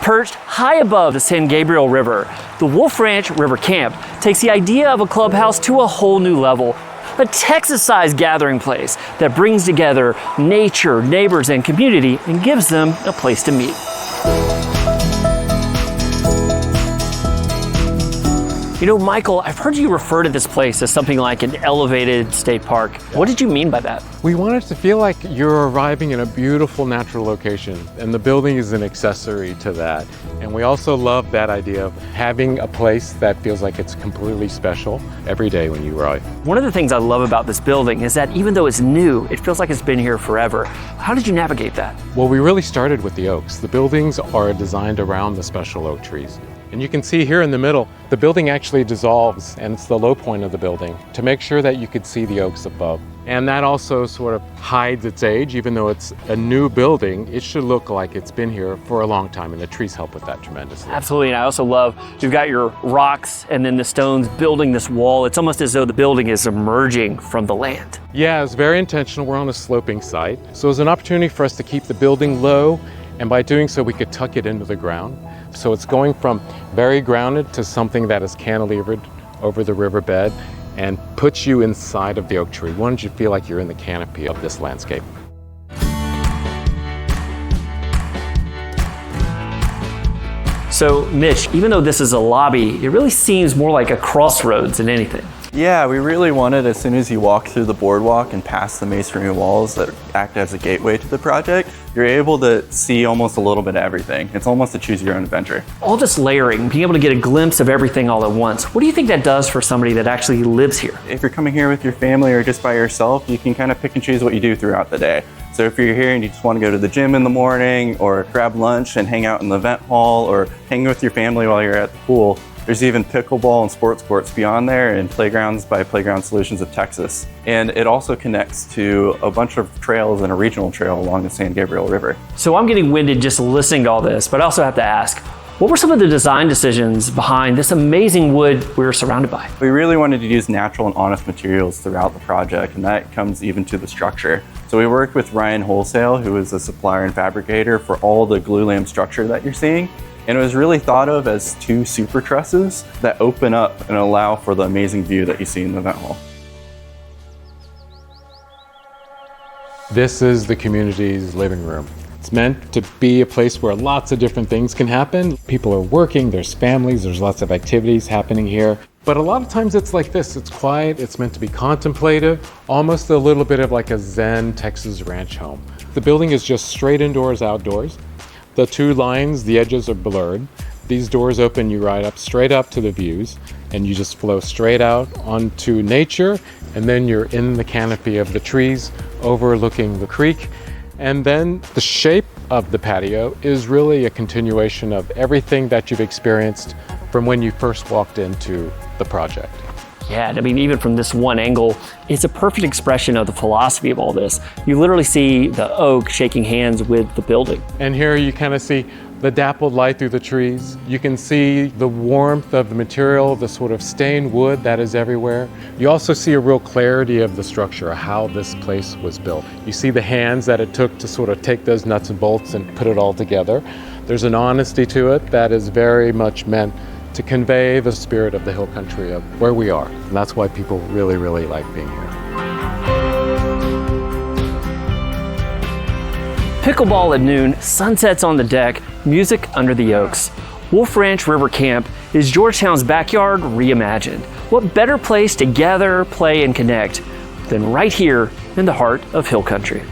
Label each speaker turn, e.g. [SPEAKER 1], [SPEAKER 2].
[SPEAKER 1] Perched high above the San Gabriel River, the Wolf Ranch River Camp takes the idea of a clubhouse to a whole new level. A Texas-sized gathering place that brings together nature, neighbors, and community and gives them a place to meet. You know, Michael, I've heard you refer to this place as something like an elevated state park. What did you mean by that?
[SPEAKER 2] We want it to feel like you're arriving in a beautiful natural location, and the building is an accessory to that. And we also love that idea of having a place that feels like it's completely special every day when you arrive.
[SPEAKER 1] One of the things I love about this building is that even though it's new, it feels like it's been here forever. How did you navigate that?
[SPEAKER 2] Well, we really started with the oaks. The buildings are designed around the special oak trees. And you can see here in the middle, the building actually dissolves, and it's the low point of the building to make sure that you could see the oaks above. And that also sort of hides its age. Even though it's a new building, it should look like it's been here for a long time, and the trees help with that tremendously.
[SPEAKER 1] Absolutely, and I also love you've got your rocks and then the stones building this wall. It's almost as though the building is emerging from the land.
[SPEAKER 2] Yeah, it's very intentional. We're on a sloping site. So it's an opportunity for us to keep the building low, and by doing so, we could tuck it into the ground. So it's going from very grounded to something that is cantilevered over the riverbed and puts you inside of the oak tree. Why don't you feel like you're in the canopy of this landscape?
[SPEAKER 1] So Mitch, even though this is a lobby, it really seems more like a crossroads than anything.
[SPEAKER 3] Yeah, we really wanted, as soon as you walk through the boardwalk and past the masonry walls that act as a gateway to the project, you're able to see almost a little bit of everything. It's almost a choose your own adventure.
[SPEAKER 1] All this layering, being able to get a glimpse of everything all at once, what do you think that does for somebody that actually lives here?
[SPEAKER 3] If you're coming here with your family or just by yourself, you can kind of pick and choose what you do throughout the day. So if you're here and you just want to go to the gym in the morning or grab lunch and hang out in the event hall or hang with your family while you're at the pool, there's even pickleball and sports courts beyond there and playgrounds by Playground Solutions of Texas. And it also connects to a bunch of trails and a regional trail along the San Gabriel River.
[SPEAKER 1] So I'm getting winded just listening to all this, but I also have to ask, what were some of the design decisions behind this amazing wood we're surrounded by?
[SPEAKER 3] We really wanted to use natural and honest materials throughout the project, and that comes even to the structure. So we worked with Ryan Wholesale, who is a supplier and fabricator for all the glulam structure that you're seeing. And it was really thought of as two super trusses that open up and allow for the amazing view that you see in the event hall.
[SPEAKER 2] This is the community's living room. It's meant to be a place where lots of different things can happen. People are working, there's families, there's lots of activities happening here. But a lot of times it's like this, it's quiet, it's meant to be contemplative, almost a little bit of like a Zen Texas ranch home. The building is just straight indoors, outdoors. The two lines, the edges are blurred. These doors open you right up, straight up to the views, and you just flow straight out onto nature, and then you're in the canopy of the trees overlooking the creek. And then the shape of the patio is really a continuation of everything that you've experienced from when you first walked into the project.
[SPEAKER 1] Yeah, I mean, even from this one angle, it's a perfect expression of the philosophy of all this. You literally see the oak shaking hands with the building.
[SPEAKER 2] And here you kind of see the dappled light through the trees. You can see the warmth of the material, the sort of stained wood that is everywhere. You also see a real clarity of the structure, how this place was built. You see the hands that it took to sort of take those nuts and bolts and put it all together. There's an honesty to it that is very much meant to convey the spirit of the hill country of where we are. And that's why people really, really like being here.
[SPEAKER 1] Pickleball at noon, sunsets on the deck, music under the oaks. Wolf Ranch River Camp is Georgetown's backyard reimagined. What better place to gather, play, and connect than right here in the heart of hill country?